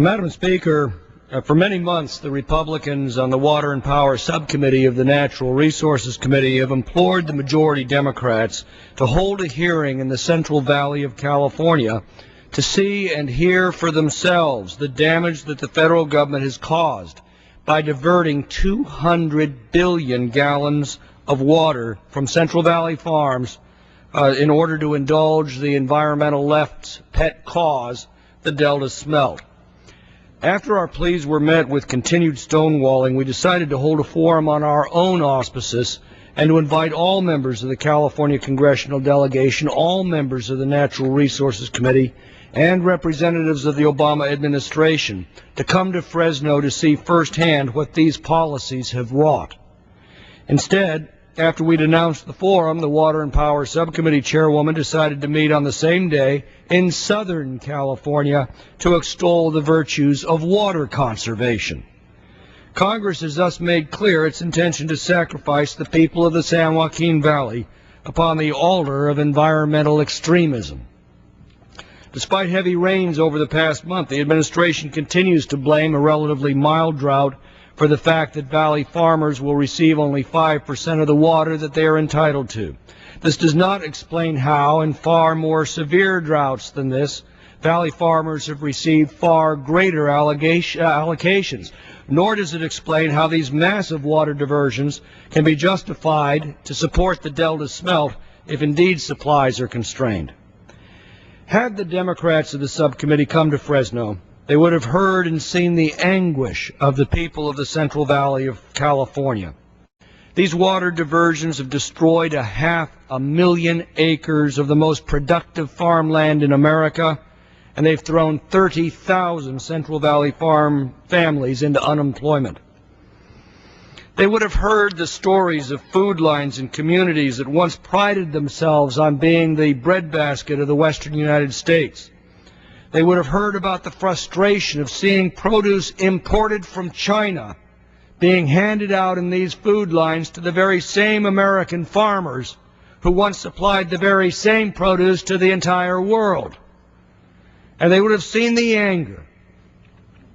Madam Speaker, for many months the Republicans on the Water and Power Subcommittee of the Natural Resources Committee have implored the majority Democrats to hold a hearing in the Central Valley of California to see and hear for themselves the damage that the federal government has caused by diverting 200 billion gallons of water from Central Valley farms in order to indulge the environmental left's pet cause, the Delta Smelt. After our pleas were met with continued stonewalling, we decided to hold a forum on our own auspices and to invite all members of the California Congressional Delegation, all members of the Natural Resources Committee, and representatives of the Obama administration to come to Fresno to see firsthand what these policies have wrought. Instead, after we'd announced the forum, the Water and Power Subcommittee chairwoman decided to meet on the same day in Southern California to extol the virtues of water conservation. Congress has thus made clear its intention to sacrifice the people of the San Joaquin Valley upon the altar of environmental extremism. Despite heavy rains over the past month, the administration continues to blame a relatively mild drought for the fact that valley farmers will receive only 5% of the water that they are entitled to. This does not explain how, in far more severe droughts than this, valley farmers have received far greater allocations, nor does it explain how these massive water diversions can be justified to support the Delta Smelt if indeed supplies are constrained. Had the Democrats of the subcommittee come to Fresno, they would have heard and seen the anguish of the people of the Central Valley of California. These water diversions have destroyed 500,000 acres of the most productive farmland in America, and they've thrown 30,000 Central Valley farm families into unemployment. They would have heard the stories of food lines and communities that once prided themselves on being the breadbasket of the western United States. They would have heard about the frustration of seeing produce imported from China being handed out in these food lines to the very same American farmers who once supplied the very same produce to the entire world. And they would have seen the anger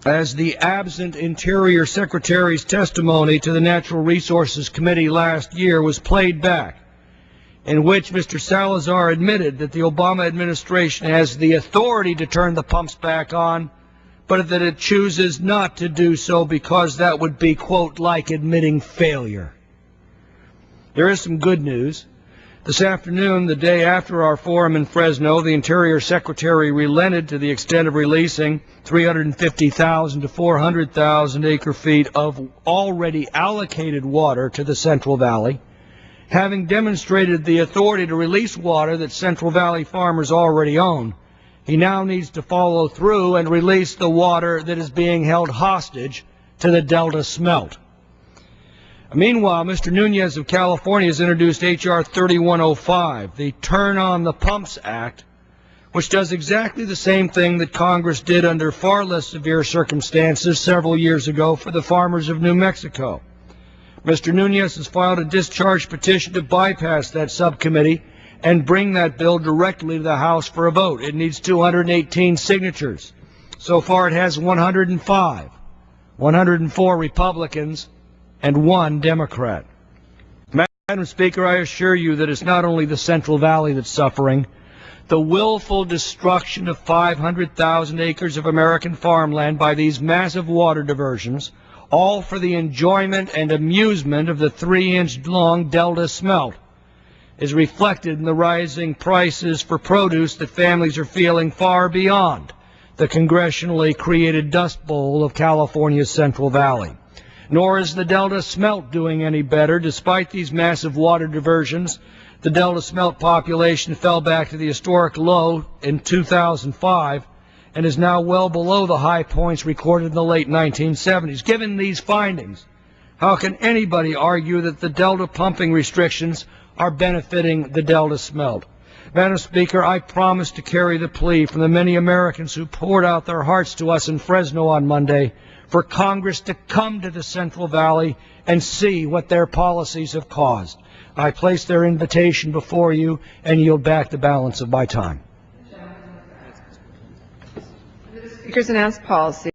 as the absent Interior Secretary's testimony to the Natural Resources Committee last year was played back, in which Mr. Salazar admitted that the Obama administration has the authority to turn the pumps back on, but that it chooses not to do so because that would be, quote, like admitting failure. There is some good news. This afternoon, the day after our forum in Fresno, the Interior Secretary relented to the extent of releasing 350,000 to 400,000 acre-feet of already allocated water to the Central Valley. Having demonstrated the authority to release water that Central Valley farmers already own, he now needs to follow through and release the water that is being held hostage to the Delta Smelt. Meanwhile, Mr. Nunez of California has introduced H.R. 3105, the Turn on the Pumps Act, which does exactly the same thing that Congress did under far less severe circumstances several years ago for the farmers of New Mexico. Mr. Nunez has filed a discharge petition to bypass that subcommittee and bring that bill directly to the House for a vote. It needs 218 signatures. So far it has 105, 104 Republicans, and 1 Democrat. Madam Speaker, I assure you that it's not only the Central Valley that's suffering. The willful destruction of 500,000 acres of American farmland by these massive water diversions, all for the enjoyment and amusement of the 3-inch-long Delta Smelt, is reflected in the rising prices for produce that families are feeling far beyond the congressionally created Dust Bowl of California's Central Valley. Nor is the Delta Smelt doing any better. Despite these massive water diversions, the Delta Smelt population fell back to the historic low in 2005 and is now well below the high points recorded in the late 1970s. Given these findings, how can anybody argue that the Delta pumping restrictions are benefiting the Delta Smelt? Madam Speaker, I promise to carry the plea from the many Americans who poured out their hearts to us in Fresno on Monday for Congress to come to the Central Valley and see what their policies have caused. I place their invitation before you and yield back the balance of my time. Speakers announced policy.